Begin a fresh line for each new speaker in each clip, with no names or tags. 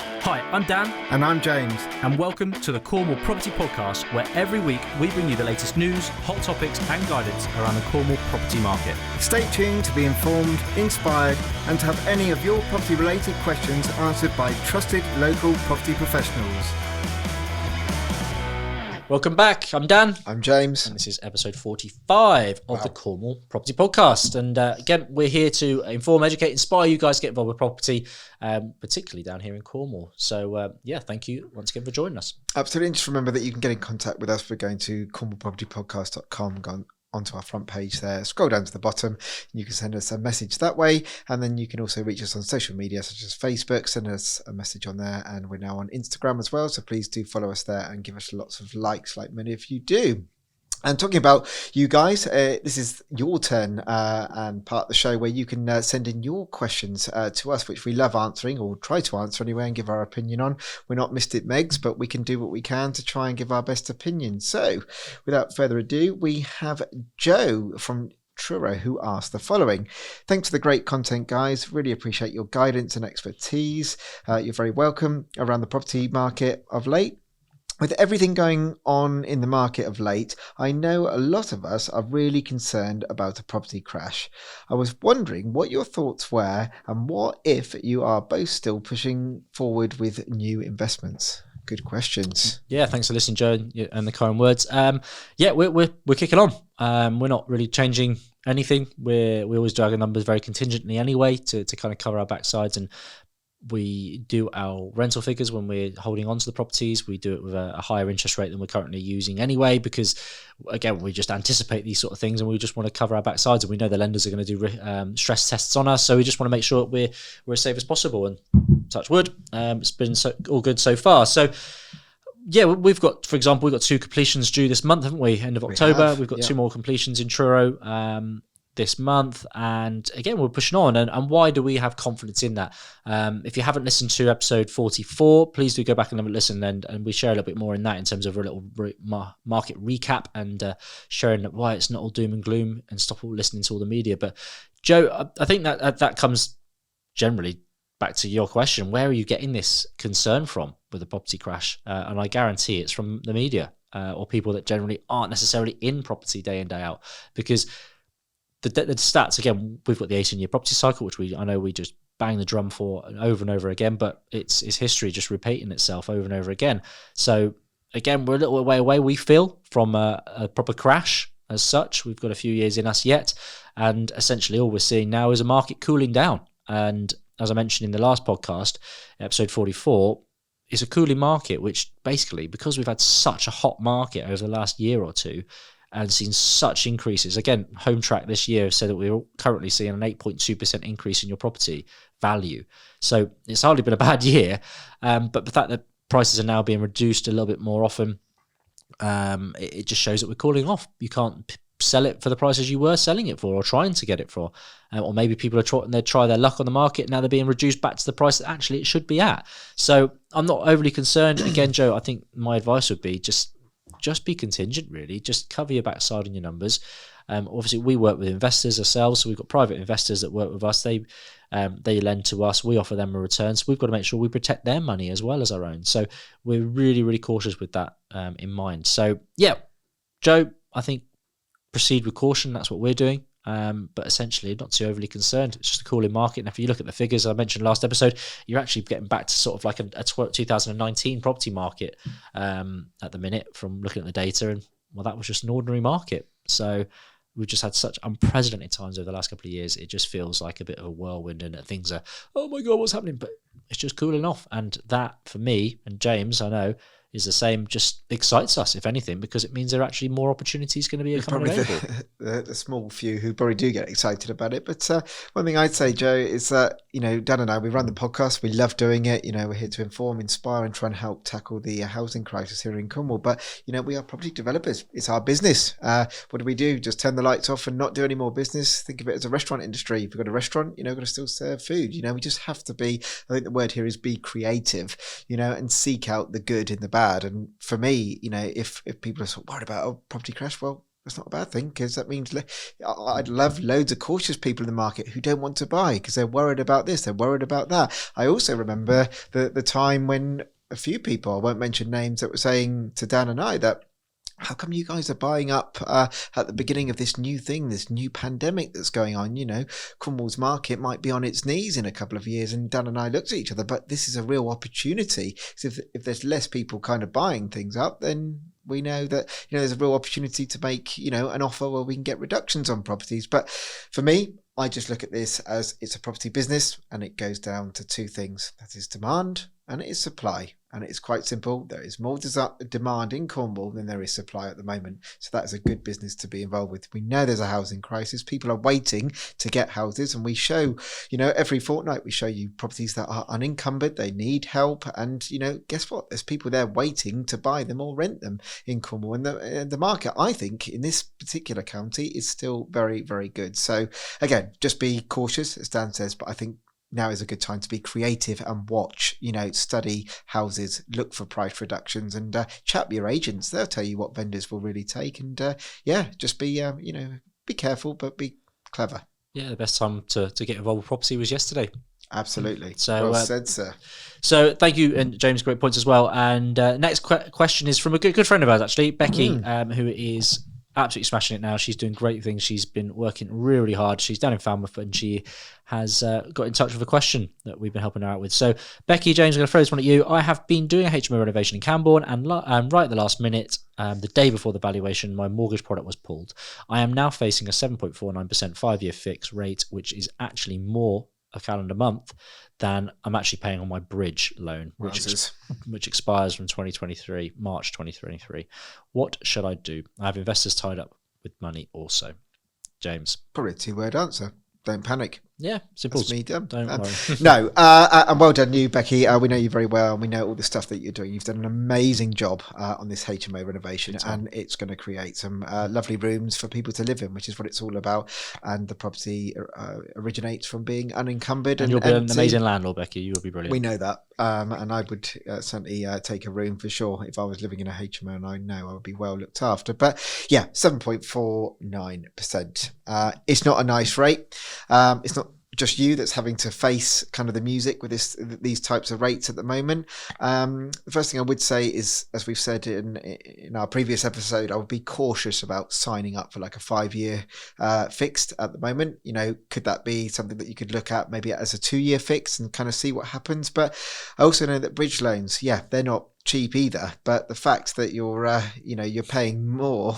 Hi, I'm Dan.
And I'm James.
And welcome to the Cornwall Property Podcast, where every week we bring you the latest news, hot topics and guidance around the Cornwall property market.
Stay tuned to be informed, inspired and to have any of your property related questions answered by trusted local property professionals.
Welcome back. I'm Dan.
I'm James.
And this is episode 45 of the Cornwall Property Podcast. And again, we're here to inform, educate, inspire you guys to get involved with property, particularly down here in Cornwall. So thank you once again for joining us.
Absolutely. And just remember that you can get in contact with us by going to cornwallpropertypodcast.com, go onto our front page there, scroll down to the bottom, and you can send us a message that way. And then you can also reach us on social media such as Facebook, send us a message on there, and we're now on Instagram as well, so please do follow us there and give us lots of likes like many of you do. And talking about you guys, this is your turn and part of the show where you can send in your questions to us, which we love answering, or try to answer anyway, and give our opinion on. We're not Mystic Megs, but we can do what we can to try and give our best opinion. So without further ado, we have Joe from Truro who asked the following. Thanks for the great content, guys. Really appreciate your guidance and expertise. You're very welcome around the property market of late. With everything going on in the market of late, I know a lot of us are really concerned about a property crash. I was wondering what your thoughts were and what if you are both still pushing forward with new investments. Good questions.
Yeah, thanks for listening, Joe, and the kind words. We're kicking on. We're not really changing anything. We always do our numbers very contingently anyway to kind of cover our backsides, and we do our rental figures when we're holding on to the properties. We do it with a higher interest rate than we're currently using anyway, because again, we just anticipate these sort of things and we just want to cover our backsides, and we know the lenders are going to do stress tests on us. So we just want to make sure we're as safe as possible, and touch wood. It's been all good so far. So yeah, we've got, for example, we've got 2 completions due this month, haven't we? End of October. We've got 2 more completions in Truro this month, and again we're pushing on. And why do we have confidence in that? If you haven't listened to episode 44, please do go back and have a listen, and we share a little bit more in that in terms of a little market recap and sharing why it's not all doom and gloom, and stop all listening to all the media. But Joe, I think that comes generally back to your question: where are you getting this concern from with the property crash? And I guarantee it's from the media or people that generally aren't necessarily in property day in day out, because the stats, again, we've got the 18-year property cycle, which I know we just bang the drum for over and over again, but it's history just repeating itself over and over again. So again, we're a little way away, we feel, from a proper crash as such. We've got a few years in us yet, and essentially all we're seeing now is a market cooling down. And as I mentioned in the last podcast, episode 44, it's a cooling market, which basically, because we've had such a hot market over the last year or two, and seen such increases. Again, Home Track this year have said that we're currently seeing an 8.2% increase in your property value. So it's hardly been a bad year, but the fact that prices are now being reduced a little bit more often, it just shows that we're cooling off. You can't sell it for the prices you were selling it for, or trying to get it for, or maybe people are they try their luck on the market. Now they're being reduced back to the price that actually it should be at. So I'm not overly concerned. Again, Joe, I think my advice would be just be contingent, really. Just cover your backside on your numbers. Obviously, we work with investors ourselves, so we've got private investors that work with us. They lend to us. We offer them a return, so we've got to make sure we protect their money as well as our own. So we're really, really cautious with that in mind. So yeah, Joe, I think proceed with caution. That's what we're doing. But essentially not too overly concerned. It's just a cooling market. And if you look at the figures I mentioned last episode, you're actually getting back to sort of like a 2019 property market at the minute from looking at the data. And well, that was just an ordinary market. So we've just had such unprecedented times over the last couple of years. It just feels like a bit of a whirlwind, and things are, oh my God, what's happening? But it's just cooling off. And that, for me and James, I know, is the same, just excites us, if anything, because it means there are actually more opportunities going to be coming available.
The small few who probably do get excited about it. But one thing I'd say, Joe, is that, Dan and I, we run the podcast. We love doing it. We're here to inform, inspire, and try and help tackle the housing crisis here in Cornwall. But, we are property developers. It's our business. What do? Just turn the lights off and not do any more business? Think of it as a restaurant industry. If you've got a restaurant, got to still serve food. We just have to be, I think the word here is be creative, and seek out the good in the bad. And for me, if people are sort of worried about a property crash, well, That's not a bad thing, because that means I'd love loads of cautious people in the market who don't want to buy because they're worried about this, they're worried about that. I also remember the time when a few people, I won't mention names, that were saying to Dan and I that, how come you guys are buying up at the beginning of this new thing, this new pandemic that's going on? Cornwall's market might be on its knees in a couple of years. And Dan and I looked at each other, but this is a real opportunity. So if there's less people kind of buying things up, then we know that there's a real opportunity to make an offer where we can get reductions on properties. But for me, I just look at this as it's a property business, and it goes down to two things. That is demand and it is supply. And it's quite simple. There is more demand in Cornwall than there is supply at the moment. So that is a good business to be involved with. We know there's a housing crisis. People are waiting to get houses. And we show, every fortnight we show you properties that are unencumbered. They need help. And, guess what? There's people there waiting to buy them or rent them in Cornwall. And the market, I think, in this particular county is still very, very good. So, again, just be cautious, as Dan says. But I think now is a good time to be creative and watch, study houses, look for price reductions, and chat with your agents. They'll tell you what vendors will really take. And just be, be careful, but be clever.
Yeah, the best time to get involved with property was yesterday.
Absolutely.
So
well said, sir.
So thank you, and James, great points as well. And next question is from a good friend of ours, actually, Becky, who is absolutely smashing it now. She's doing great things. She's been working really hard. She's down in Falmouth, and she has got in touch with a question that we've been helping her out with. So Becky, James, I'm going to throw this one at you. I have been doing a HMO renovation in Camborne, and right at the last minute, the day before the valuation, my mortgage product was pulled. I am now facing a 7.49% 5-year fixed rate, which is actually more a calendar month than I'm actually paying on my bridge loan, which expires from March 2023. What should I do? I have investors tied up with money also. James.
Probably a 2-word answer. Don't panic.
Yeah, simple.
That's me done.
Don't worry.
No, and well done you, Becky. We know you very well, and we know all the stuff that you're doing. You've done an amazing job on this HMO renovation, and it's going to create some lovely rooms for people to live in, which is what it's all about. And the property originates from being unencumbered.
And you'll be an amazing landlord, Becky. You will be brilliant.
We know that. And I would certainly take a room for sure if I was living in a HMO, and I know I would be well looked after. But yeah, 7.49%. It's not a nice rate. It's not just you that's having to face kind of the music with these types of rates at the moment. The first thing I would say is, as we've said in our previous episode, I would be cautious about signing up for like a 5-year fixed at the moment. Could that be something that you could look at maybe as a 2-year fix and kind of see what happens? But I also know that bridge loans, they're not cheap either, but the fact that you're paying more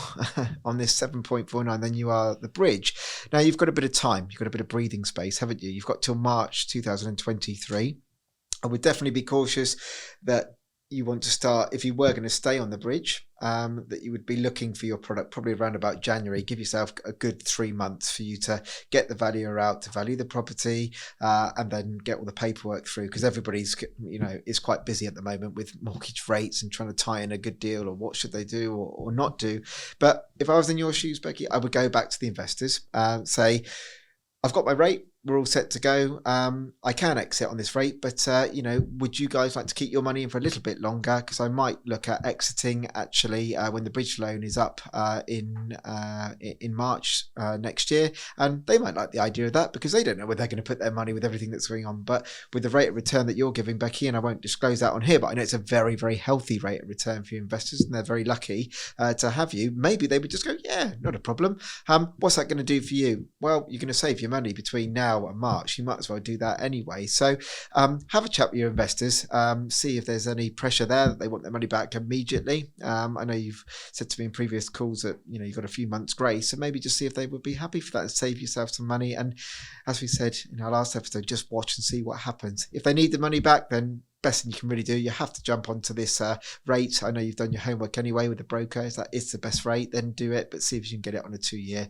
on this 7.49 than you are the bridge. Now you've got a bit of time, you've got a bit of breathing space, haven't you? You've got till March 2023. I would definitely be cautious that you want to start, if you were going to stay on the bridge, that you would be looking for your product probably around about January. Give yourself a good 3 months for you to get the valuer out to value the property, and then get all the paperwork through, because everybody's is quite busy at the moment with mortgage rates and trying to tie in a good deal, or what should they do or not do. But if I was in your shoes, Becky, I would go back to the investors and say, I've got my rate, we're all set to go. I can exit on this rate, but would you guys like to keep your money in for a little bit longer? Because I might look at exiting actually when the bridge loan is up in March next year, and they might like the idea of that because they don't know where they're going to put their money with everything that's going on. But with the rate of return that you're giving, Becky, and I won't disclose that on here, but I know it's a very, very healthy rate of return for your investors, and they're very lucky to have you. Maybe they would just go, yeah, not a problem. What's that going to do for you? Well, you're going to save your money between now and March. You might as well do that anyway. So have a chat with your investors, see if there's any pressure there that they want their money back immediately. I know you've said to me in previous calls that you've got a few months grace, so maybe just see if they would be happy for that and save yourself some money. And as we said in our last episode, just watch and see what happens. If they need the money back, then best thing you can really do, you have to jump onto this rate. I know you've done your homework anyway with the broker. If that is the best rate, then do it, but see if you can get it on a 2-year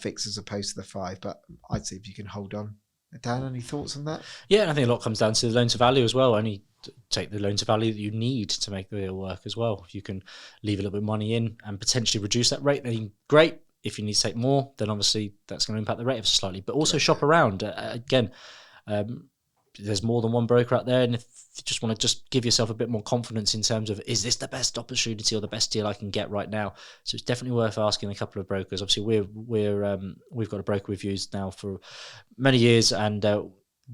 fix as opposed to the 5. But I'd see if you can hold on. Dan, any thoughts on that?
Yeah, I think a lot comes down to the loan to value as well. Only take the loan to value that you need to make the deal work as well. If you can leave a little bit of money in and potentially reduce that rate, then great. If you need to take more, then obviously that's going to impact the rate ever slightly. But also shop around. Again, there's more than one broker out there, and if you just want to just give yourself a bit more confidence in terms of, is this the best opportunity or the best deal I can get right now? So it's definitely worth asking a couple of brokers. Obviously, we've got a broker we've used now for many years, and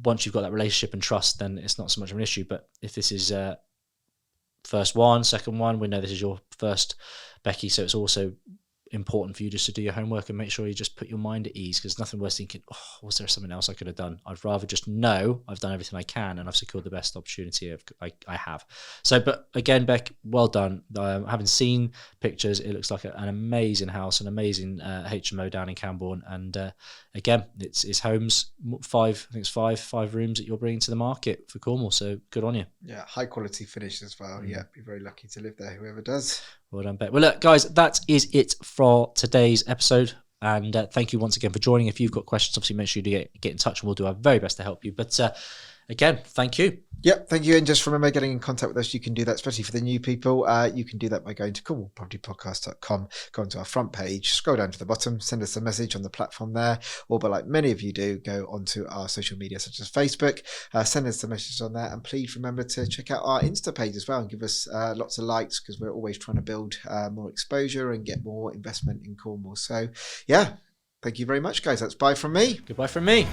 once you've got that relationship and trust, then it's not so much of an issue. But if this is first one, second one, we know this is your first, Becky, so it's also important for you just to do your homework and make sure you just put your mind at ease, because nothing worse thinking, oh, was there something else I could have done? I'd rather just know I've done everything I can and I've secured the best opportunity I have. So, but again, Beck, well done. Having seen pictures, it looks like an amazing house, an amazing HMO down in Camborne, and again, it's homes, five rooms that you're bringing to the market for Cornwall, so good on you.
Yeah, high quality finish as well. Yeah, be very lucky to live there, whoever does.
Well done, Beck. Well, look, guys, that is it for today's episode. And thank you once again for joining. If you've got questions, obviously make sure you get in touch and we'll do our very best to help you. But again, thank you.
Yep, thank you. And just remember, getting in contact with us, you can do that, especially for the new people. You can do that by going to CornwallPropertyPodcast.com, go onto our front page, scroll down to the bottom, send us a message on the platform there, or but like many of you do, go onto our social media such as Facebook, send us a message on there, and please remember to check out our Insta page as well and give us lots of likes, because we're always trying to build more exposure and get more investment in Cornwall. So yeah, thank you very much, guys. That's bye from me.
Goodbye from me.